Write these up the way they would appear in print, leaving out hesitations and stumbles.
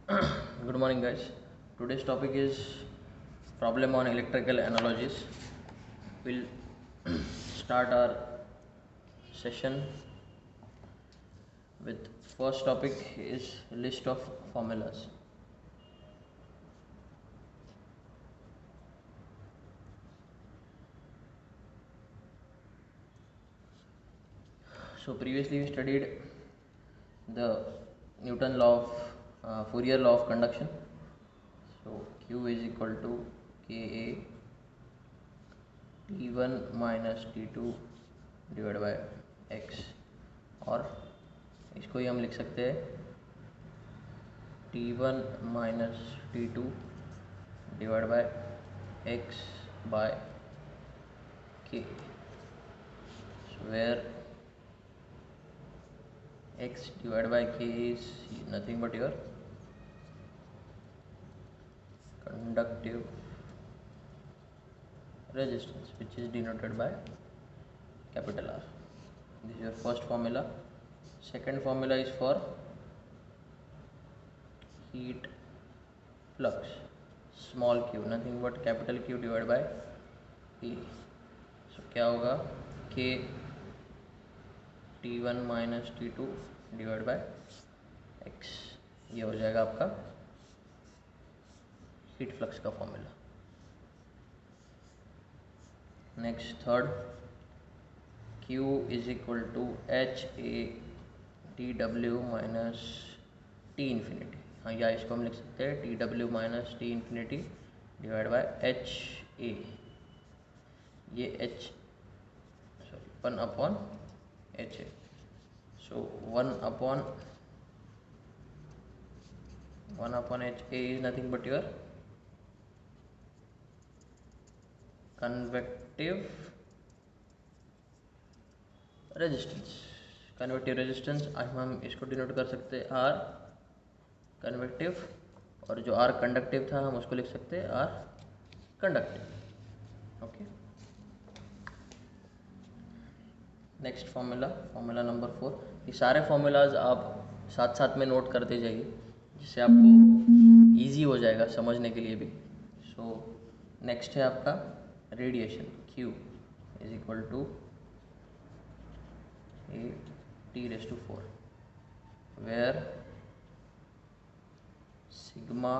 Good morning, guys. Today's topic is problem on electrical analogies. We'll start our session with first topic is list of formulas. So previously we studied the Newton law of Fourier law of conduction. So Q is equal to Ka T1 minus T2 divide by x, और इसको ही हम लिख सकते हैं T1 minus T2 divide by x by k, where x divided by k is nothing but your conductive resistance, which is denoted by capital R. This is your first formula. Second formula is for heat flux, small q, nothing but capital Q divided by E. So क्या होगा, k T1 minus T2 divide by x, ये हो जाएगा आपका heat flux का formula. Next third, Q is equal to H A T W minus T infinity. हाँ, या इसको हम लिख सकते हैं T W minus T infinity divide by H A. ये H one upon H A. So one upon H A is nothing but your convective resistance. Convective resistance हम इसको डिनोट कर सकते हैं आर कन्वेक्टिव, और जो आर कंडक्टिव था हम उसको लिख सकते हैं R conductive. Okay. Next formula number 4. ये सारे फॉर्मूलाज आप साथ साथ में नोट करते जाइए, जिससे आपको इजी हो जाएगा समझने के लिए भी. सो नेक्स्ट है आपका radiation. Q is equal to a t raised to 4, where sigma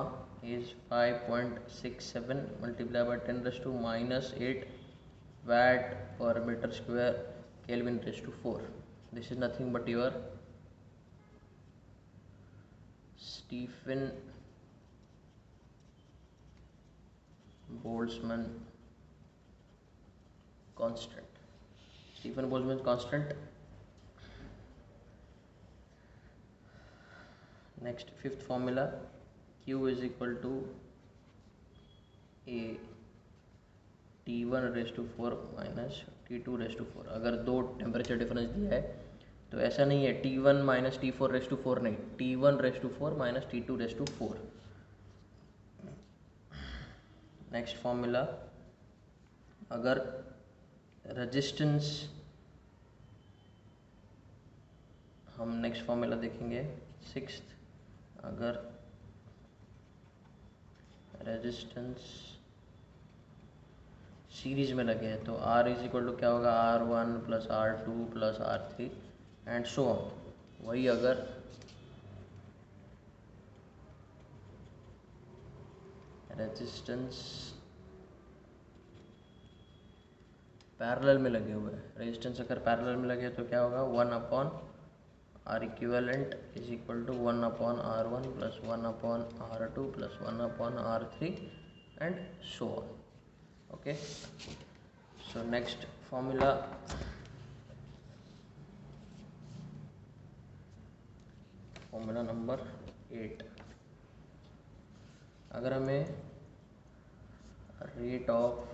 is 5.67 multiplied by 10 raised to minus 8 watt per meter square Kelvin raised to 4. This is nothing but your Stephen Boltzmann constant. Stephen Boltzmann constant. Next, fifth formula, Q is equal to a T1 raised to 4 minus T2 raised to 4. अगर दो temperature difference दिया है तो ऐसा नहीं है T1 minus T4 raised to 4, नहीं, T1 raised to 4 minus T2 raised to 4. Next formula, अगर रेजिस्टेंस, हम नेक्स्ट फॉर्मूला देखेंगे सिक्स्थ. अगर रेजिस्टेंस सीरीज में लगे हैं तो R इज इक्वल टू क्या होगा, R1 plus R2 plus R3 and so on. वही अगर रेजिस्टेंस पैरेलल में लगे हुए हैं, रेजिस्टेंस अगर पैरेलल में लगे तो क्या होगा, 1 upon R equivalent is equal to 1 upon R1 plus 1 upon R2 plus 1 upon R3 and so on. Okay. So next formula, formula number 8. अगर हमें rate of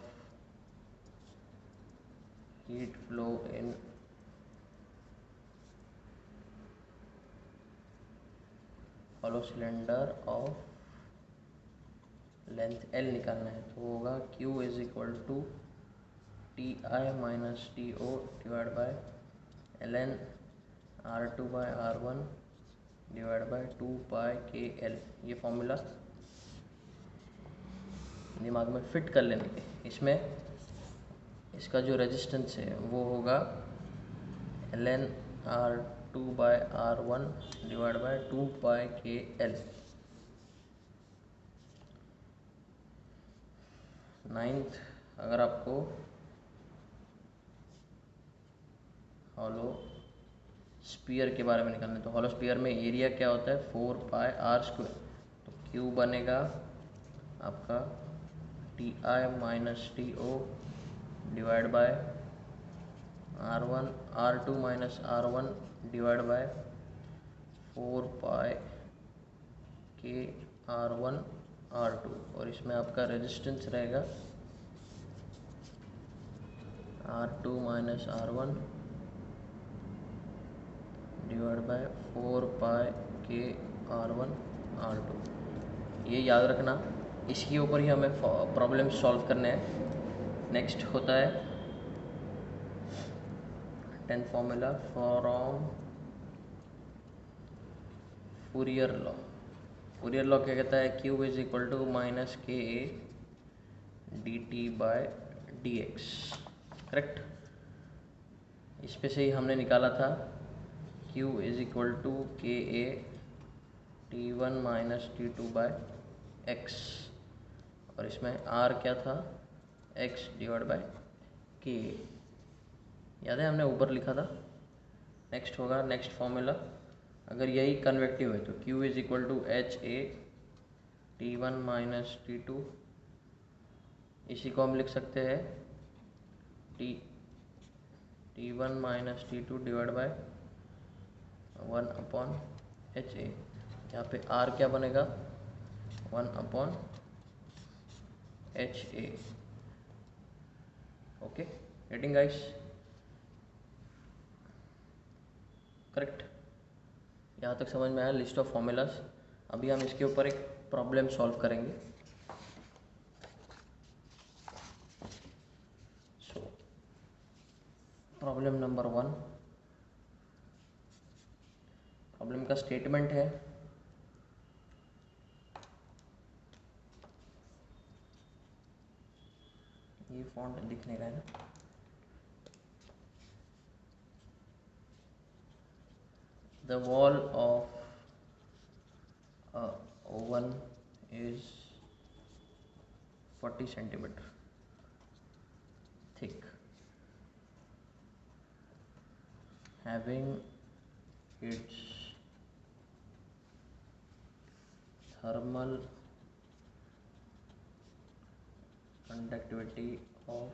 heat flow in hollow cylinder of length L निकालना है तो होगा Q is equal to T I minus T O divide by ln R2 by R1 divide by 2πkl। ये formula दिमाग में fit कर लेने के। इसमें इसका जो रेजिस्टेंस है वो होगा ln R2/R1 divide by 2πkl। Ninth, अगर आपको हॉलो स्पीयर के बारे में निकालना है तो हॉलो स्पीयर में एरिया क्या होता है 4πr²। तो Q बनेगा आपका Ti-TO divide by R2 - R1 divide bye 4πkr1R2। और इसमें आपका रेजिस्टेंस रहेगा R2 - R1 divide bye 4πkr1R2। ये याद रखना, इसके ऊपर ही हमें प्रॉब्लम सॉल्व करने हैं। नेक्स्ट होता है 10th formula from Fourier law. Fourier law क्या कहता है? Q = -ka dt/dx। करेक्ट। इस पे से ही हमने निकाला था Q = ka t1 - t2/x। और इसमें R क्या था? x divide by k। याद है हमने ऊपर लिखा था। नेक्स्ट होगा नेक्स्ट फॉर्मूला, अगर यही कन्वेक्टिव है तो Q = ha t1 - t2। इसी को हम लिख सकते हैं t1 - t2 divide bye 1/ha। यहाँ पे R क्या बनेगा? 1/ha। Okay, getting guys? Correct. यहाँ तक समझ में आया लिस्ट ऑफ फॉर्मूलाज। अभी हम इसके ऊपर एक प्रॉब्लम सॉल्व करेंगे। So problem number 1। प्रॉब्लम का स्टेटमेंट है ये फॉन्ट दिखने का है ना। The wall of a oven is 40 centimeter thick, having its thermal conductivity of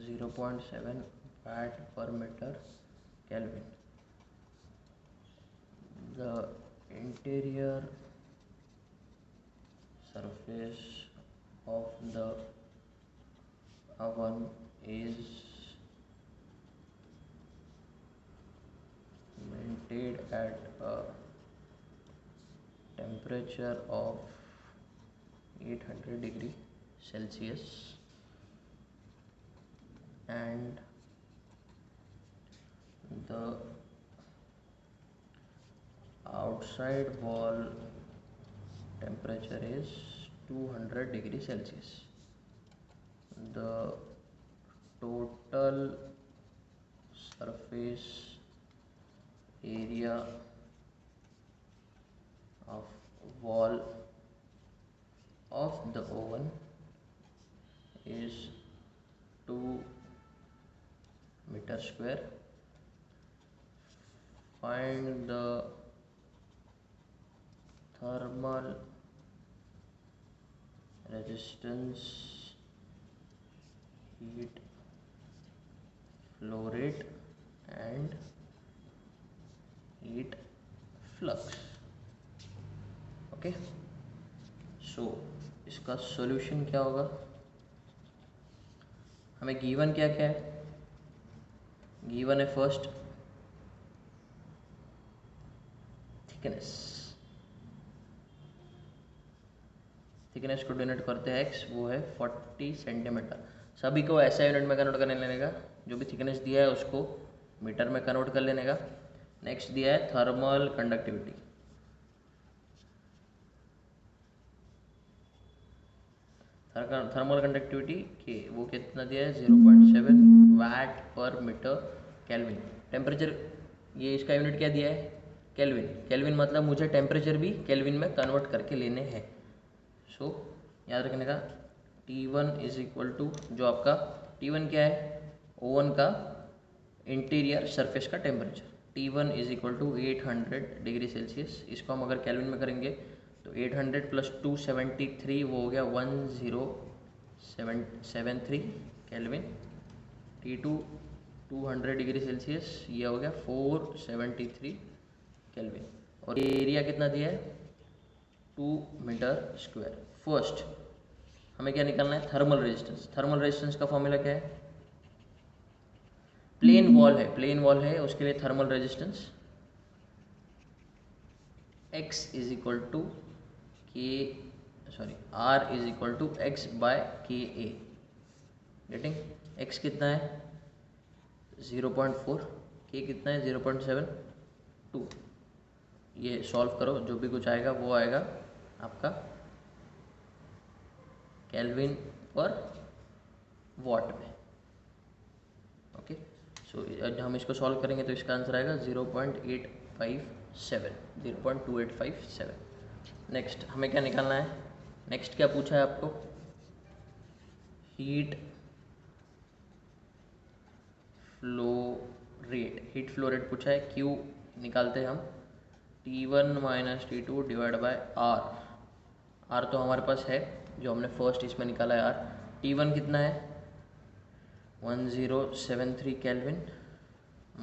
0.7 watt per meter Kelvin. The interior surface of the oven is maintained at a temperature of 800 degree Celsius and the outside wall temperature is 200 degree Celsius. The total surface area of wall of the oven is 2 meter square. Find the thermal resistance, heat flow rate and heat flux. Okay, so इसका solution क्या होगा? हमें given क्या क्या है? Given है first thickness. Thickness को denote करते हैं x, वो है 40 सेंटीमीटर। सभी को ऐसा यूनिट में कन्वर्ट करने लेने का, जो भी थिकनेस दिया है उसको मीटर में कन्वर्ट कर लेने का। नेक्स्ट दिया है थर्मल कंडक्टिविटी। थर्मल कंडक्टिविटी के वो कितना दिया है 0.7 वाट पर मीटर केल्विन। टेम्परेचर, ये इसका यूनिट क्या दिया है केल्विन। केल्विन मतलब मुझे टेम्परेचर भी केल्विन में कन्वर्ट करके लेने हैं। सो याद रखने का T1 इज इक्वल टू, जो आपका T1 क्या है ओवन का इंटीरियर सरफेस का temperature, T1 is equal to 800 degree Celsius. इसको हम अगर केल्विन में करेंगे तो 800 प्लस 273 वो हो गया 10773 केल्विन। T2 200 डिग्री सेल्सियस, ये हो गया 473 केल्विन। और एरिया कितना दिया है 2 मीटर स्क्वायर। फर्स्ट हमें क्या निकालना है थर्मल रेजिस्टेंस। थर्मल रेजिस्टेंस का फॉर्मूला क्या है, प्लेन वॉल है, प्लेन वॉल है उसके लिए thermal resistance X is equal to R is equal to X by KA। Getting, X कितना है 0.4, K कितना है 0.72। ये सॉल्व करो, जो भी कुछ आएगा वो आएगा आपका केल्विन पर वॉट में। ओके, सो हम इसको सॉल्व करेंगे तो इसका आंसर आएगा 0.2857। नेक्स्ट हमें क्या निकालना है, नेक्स्ट क्या पूछा है आपको, heat flow rate. Heat flow rate पूछा है, Q निकालते हैं हम T1 minus T2 divide bye R तो हमारे पास है जो हमने फर्स्ट इसमें निकाला है R। T1 कितना है 1073 केल्विन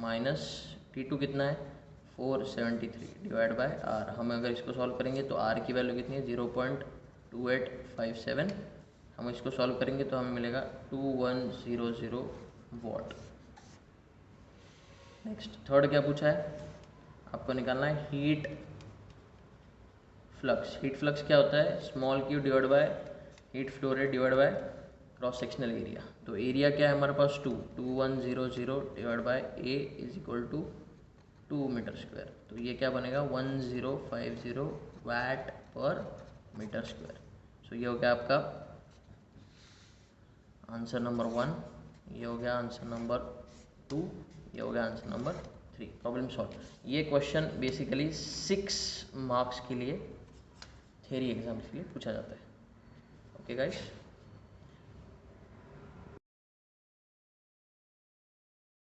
माइनस T2 कितना है 473 डिवाइड बाय R। हम अगर इसको सॉल्व करेंगे तो R की वैल्यू कितनी है 0.2857। हम इसको सॉल्व करेंगे तो हमें मिलेगा 2100 वॉट। नेक्स्ट थर्ड क्या पूछा है, आपको निकालना है हीट फ्लक्स। हीट फ्लक्स क्या होता है small q divide by heat flow rate divide by cross sectional area. तो एरिया क्या है हमारे पास 2100 divide by A is equal to 2 metre square. तो ये क्या बनेगा 1050 वाट पर मीटर स्क्वायर। सो ये हो गया आपका आंसर नंबर 1, ये हो गया आंसर नंबर 2, ये हो गया आंसर नंबर 3। Problem solve. ये क्वेश्चन बेसिकली 6 मार्क्स के लिए थ्योरी एग्जाम्स के लिए पूछा जाता है। Okay guys.